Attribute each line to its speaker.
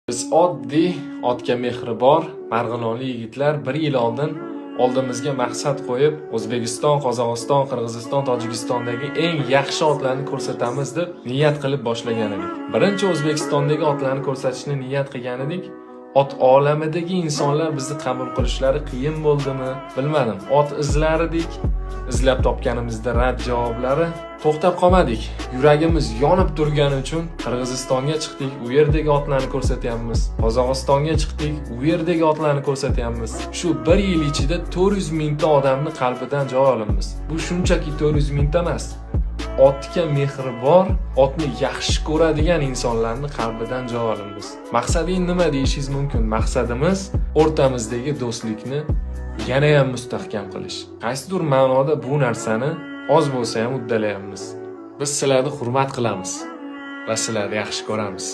Speaker 1: Biz oddiy, otga mehri bor, Marg'ilonli yigitlar 1 yil oldin oldimizga maqsad qo'yib, O'zbekiston, Qozog'iston, Qirg'iziston, Tojikistondagi eng yaxshi otlarni ko'rsatamiz deb niyat qilib boshlagan edik. Birinchi O'zbekistondagi otlarni ko'rsatishni niyat qilgan edik. Ot olamidagi insonlar bizni qabul qilishlari qiyin bo'ldimi, bilmadim. Ot izlaridik. Izlab topganimizda rad javoblari. To'xtab qolmadik. Yuragimiz yonib turgani uchun Qirg'izistonga chiqdik, u yerdagi otlarni ko'rsatyapmiz. Qozog'istonga chiqdik, u yerdagi otlarni ko'rsatyapmiz. Shu 1 yil ichida 400 mingta odamni qalbidan joy olamiz. Bu shunchaki 400 mingta emas. Otga mehri bor, otni yaxshi ko'radigan insonlarni qalbidan joy olamiz. Maqsading nima deyishingiz mumkin? Maqsadimiz o'rtamizdagi do'stlikni yana ham mustahkam qilish. Qaysidir ma'noda bu narsani oz bo'lsa ham uddalayapmiz. Biz sizlarni hurmat qilamiz va sizlarni yaxshi ko'ramiz.